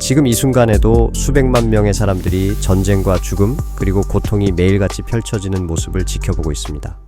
지금 이 순간에도 수백만 명의 사람들이 전쟁과 죽음 그리고 고통이 매일같이 펼쳐지는 모습을 지켜보고 있습니다.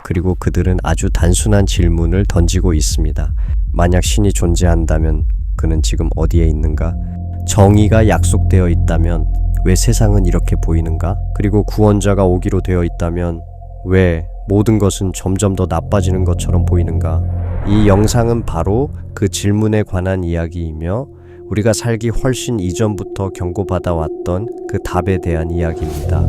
그리고 그들은 아주 단순한 질문을 던지고 있습니다. 만약 신이 존재한다면 그는 지금 어디에 있는가? 정의가 약속되어 있다면 왜 세상은 이렇게 보이는가? 그리고 구원자가 오기로 되어 있다면 왜 모든 것은 점점 더 나빠지는 것처럼 보이는가? 이 영상은 바로 그 질문에 관한 이야기이며 우리가 살기 훨씬 이전부터 경고받아왔던 그 답에 대한 이야기입니다.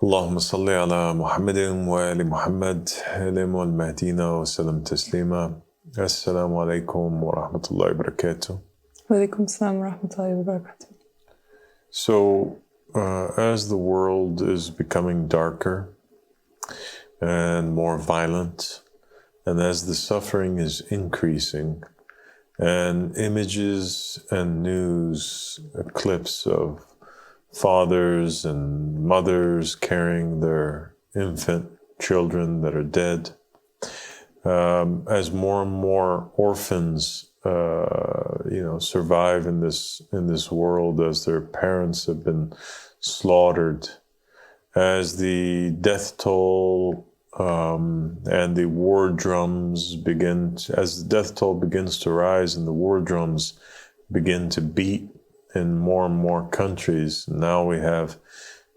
اللهم صل على محمد وآل محمد الإمام المهديين وسلم تسليما. السلام عليكم ورحمة الله وبركاته. وعليكم السلام ورحمة الله وبركاته. So, as the world is becoming darker and more violent, and as the suffering is increasing, and images and news, clips of fathers and mothers carrying their infant children that are dead, as more and more orphans survive in this world, as their parents have been slaughtered, as the death toll and the war drums as the death toll begins to rise and the war drums begin to beat in more and more countries. Now we have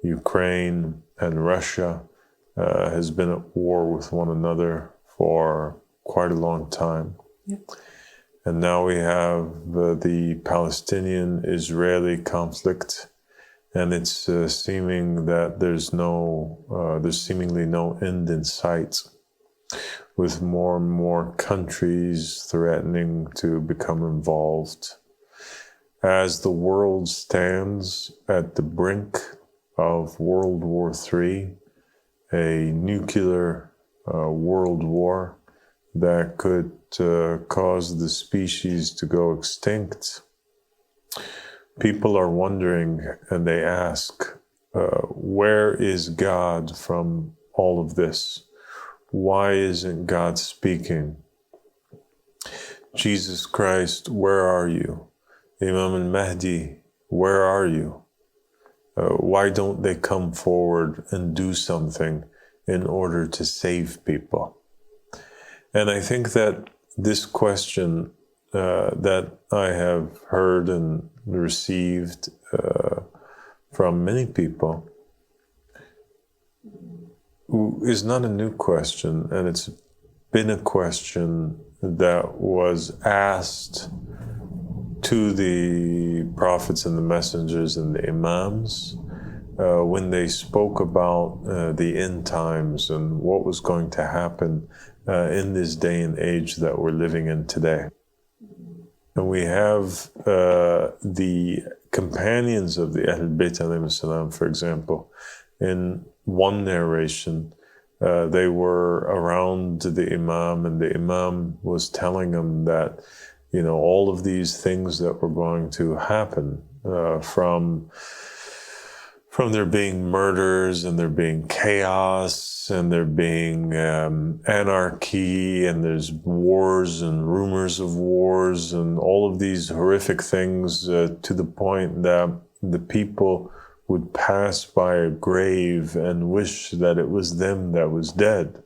Ukraine and Russia has been at war with one another for quite a long time. Yep. And now we have the Palestinian-Israeli conflict, and it's seeming that there's seemingly no end in sight, with more and more countries threatening to become involved. As the world stands at the brink of World War III, a nuclear world war that could cause the species to go extinct, people are wondering, and they ask, where is God from all of this? Why isn't God speaking? Jesus Christ, where are you? Imam al-Mahdi, where are you? Why don't they come forward and do something in order to save people? And I think that this question that I have heard and received from many people is not a new question, and it's been a question that was asked to the prophets and the messengers and the imams when they spoke about the end times and what was going to happen in this day and age that we're living in today. And we have the companions of the Ahlul Bayt alayhim salam, for example, in one narration, they were around the Imam, and the Imam was telling them that, all of these things that were going to happen from there being murders and there being chaos and there being anarchy and there's wars and rumors of wars and all of these horrific things to the point that the people would pass by a grave and wish that it was them that was dead.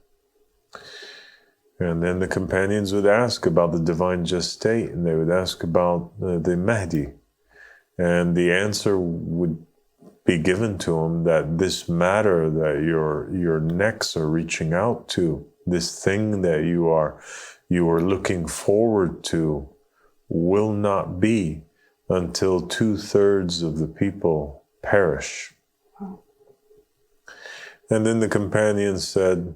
And then the companions would ask about the divine just state, and they would ask about the Mahdi. And the answer would be given to them that this matter that your necks are reaching out to, this thing that you are looking forward to, will not be until 2/3 of the people perish. Wow. And then the companions said,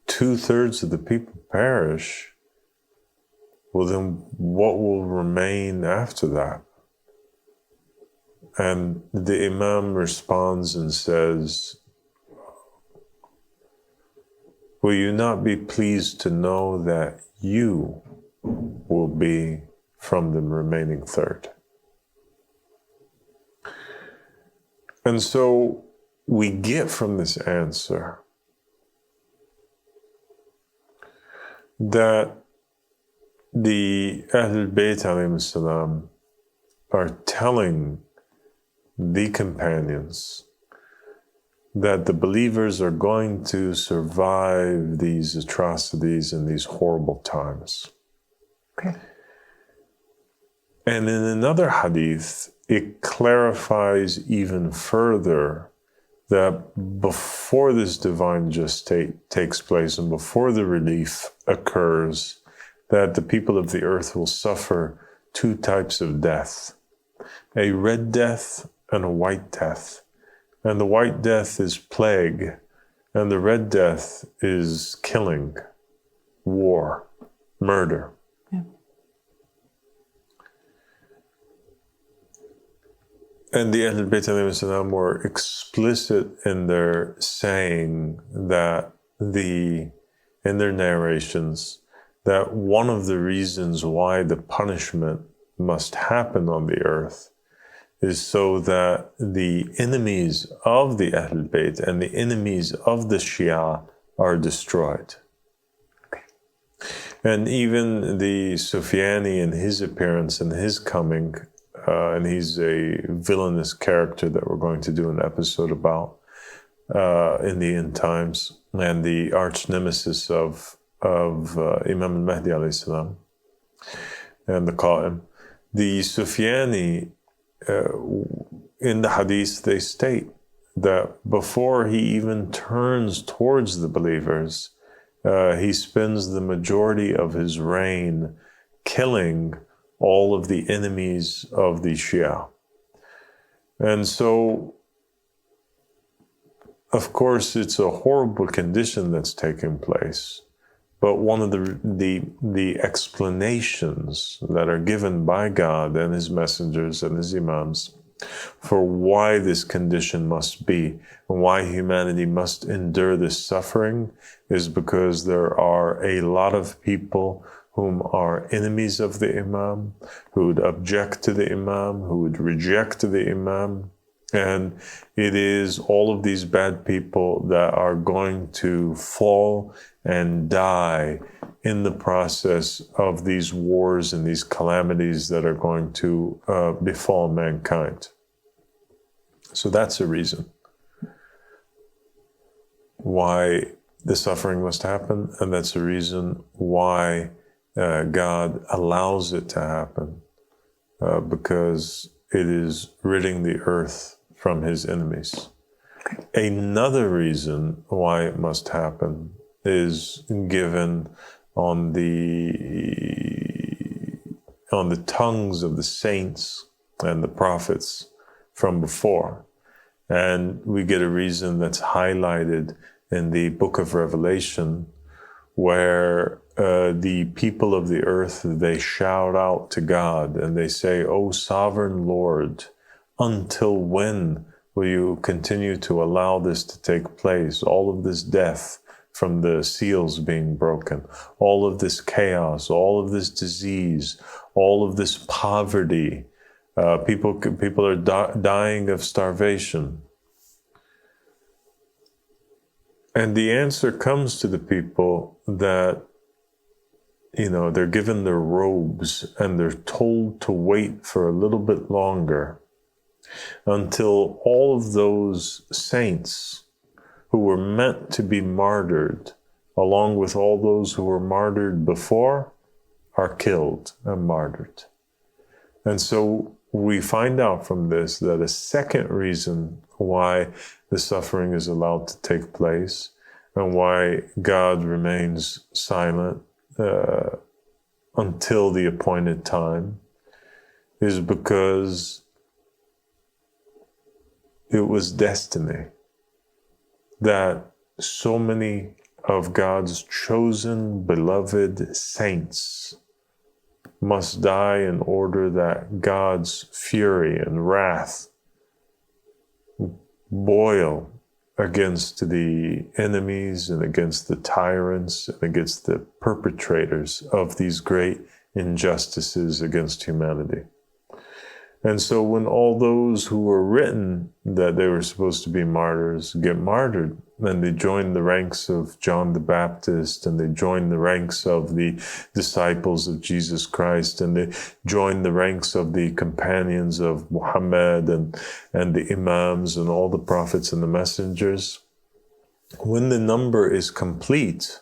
2/3 of the people perish? Well, then what will remain after that? And the Imam responds and says, will you not be pleased to know that you will be from the remaining third? And so we get from this answer that the Ahlul Bayt alayhim salam are telling the companions that the believers are going to survive these atrocities and these horrible times. Okay. And in another hadith, it clarifies even further that before this divine gestate takes place and before the relief occurs, that the people of the earth will suffer two types of death, a red death and a white death. And the white death is plague, and the red death is killing, war, murder. Yeah. And the Ahlul Bayt alayhim salam were explicit in their saying that in their narrations, that one of the reasons why the punishment must happen on the earth is so that the enemies of the Ahlul Bayt and the enemies of the Shia are destroyed. Okay. And even the Sufyani in his appearance and his coming, and he's a villainous character that we're going to do an episode about in the end times, and the arch nemesis of Imam al-Mahdi alayhi salam and the Qa'im. The Sufyani, in the hadith, they state that before he even turns towards the believers, he spends the majority of his reign killing all of the enemies of the Shia. And so, of course, it's a horrible condition that's taking place. But one of the explanations that are given by God and His messengers and His imams for why this condition must be and why humanity must endure this suffering is because there are a lot of people whom are enemies of the Imam, who would object to the Imam, who would reject the Imam. And it is all of these bad people that are going to fall and die in the process of these wars and these calamities that are going to befall mankind. So that's a reason why the suffering must happen, and that's a reason why God allows it to happen, because it is ridding the earth from His enemies. Another reason why it must happen is given on the tongues of the saints and the prophets from before. And we get a reason that's highlighted in the book of Revelation, where the people of the earth, they shout out to God and they say, "O sovereign Lord, until when will you continue to allow this to take place? All of this death from the seals being broken, all of this chaos, all of this disease, all of this poverty. People are dying of starvation." And the answer comes to the people that, they're given their robes and they're told to wait for a little bit longer until all of those saints who were meant to be martyred, along with all those who were martyred before, are killed and martyred. And so we find out from this that a second reason why the suffering is allowed to take place and why God remains silent until the appointed time is because it was destiny that so many of God's chosen, beloved saints must die in order that God's fury and wrath boil against the enemies and against the tyrants and against the perpetrators of these great injustices against humanity. And so when all those who were written that they were supposed to be martyrs get martyred, then they join the ranks of John the Baptist, and they join the ranks of the disciples of Jesus Christ, and they join the ranks of the companions of Muhammad and the imams and all the prophets and the messengers. When the number is complete,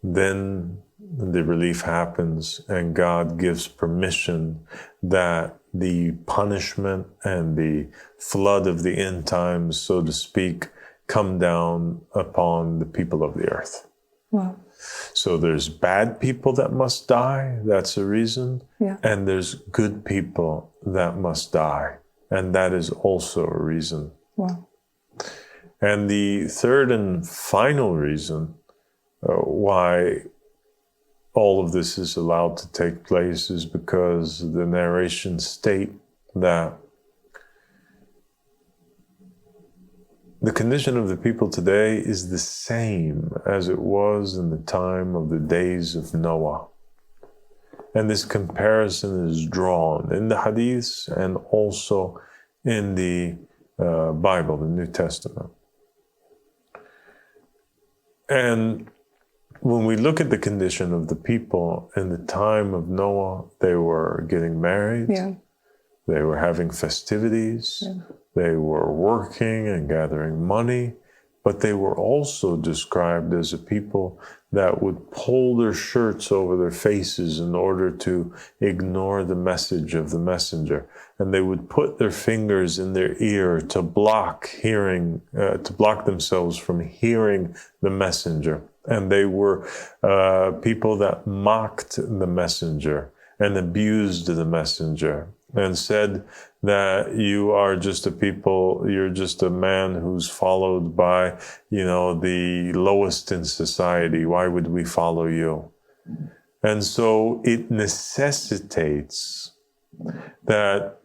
then the relief happens, and God gives permission that the punishment and the flood of the end times, so to speak, come down upon the people of the earth. Wow. So there's bad people that must die, that's a reason, and there's good people that must die, and that is also a reason. Wow. And the third and final reason why all of this is allowed to take place is because the narrations state that the condition of the people today is the same as it was in the time of the days of Noah. And this comparison is drawn in the hadiths and also in the Bible, the New Testament. And when we look at the condition of the people in the time of Noah, they were getting married, they were having festivities, they were working and gathering money, but they were also described as a people that would pull their shirts over their faces in order to ignore the message of the messenger. And they would put their fingers in their ear to block themselves from hearing the messenger. And they were people that mocked the messenger and abused the messenger and said that you are just a people, you're just a man who's followed by, the lowest in society. Why would we follow you? And so it necessitates that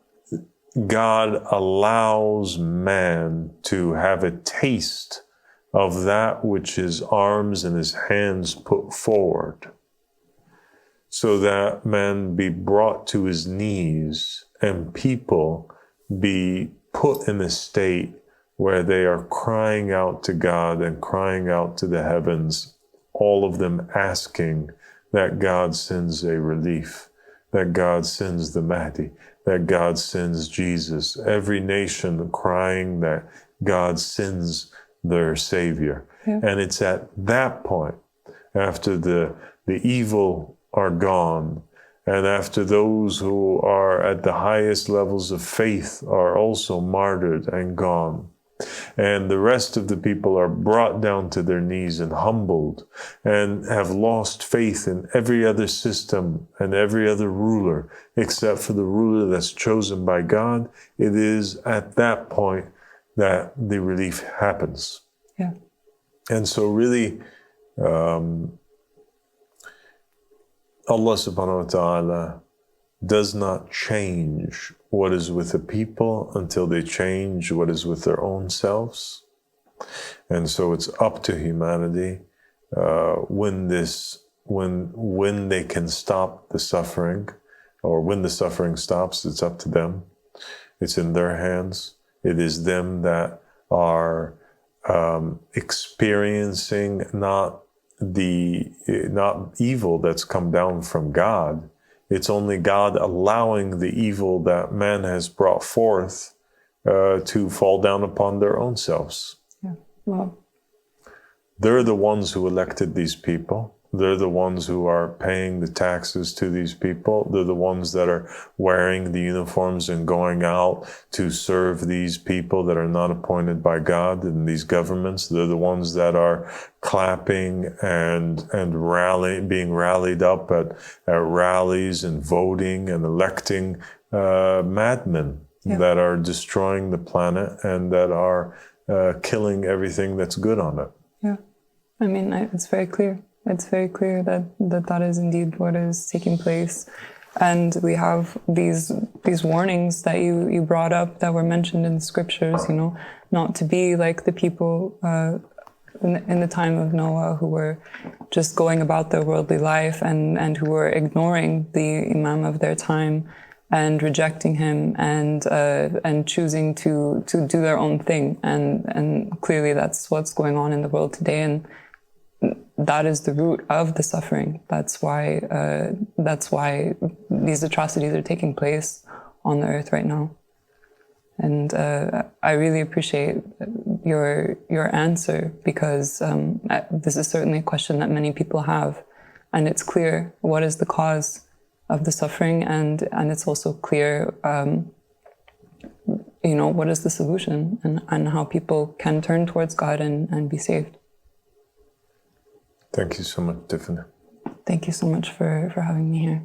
God allows man to have a taste of that which his arms and his hands put forward, so that man be brought to his knees and people be put in a state where they are crying out to God and crying out to the heavens, all of them asking that God sends a relief, that God sends the Mahdi, that God sends Jesus. Every nation crying that God sends their Savior. And it's at that point, after the evil are gone, and after those who are at the highest levels of faith are also martyred and gone, and the rest of the people are brought down to their knees and humbled and have lost faith in every other system and every other ruler except for the ruler that's chosen by God, it is at that point that the relief happens. And so really, Allah subhanahu wa ta'ala does not change what is with the people until they change what is with their own selves. And so it's up to humanity when they can stop the suffering, or when the suffering stops, it's up to them. It's in their hands. It is them that are experiencing not evil that's come down from God. It's only God allowing the evil that man has brought forth to fall down upon their own selves. Wow. They're the ones who elected these people. They're the ones who are paying the taxes to these people. They're the ones that are wearing the uniforms and going out to serve these people that are not appointed by God in these governments. They're the ones that are clapping and being rallied up at rallies and voting and electing madmen that are destroying the planet and that are killing everything that's good on it. I mean, it's very clear. It's very clear that is indeed what is taking place. And we have these warnings that you brought up that were mentioned in the scriptures, not to be like the people in the time of Noah who were just going about their worldly life and who were ignoring the imam of their time and rejecting him and choosing to do their own thing. And clearly that's what's going on in the world today. And that is the root of the suffering. That's why these atrocities are taking place on the earth right now. And I really appreciate your answer, because this is certainly a question that many people have. And it's clear what is the cause of the suffering, and it's also clear, what is the solution, and how people can turn towards God and be saved. Thank you so much, Tiffany. Thank you so much for having me here.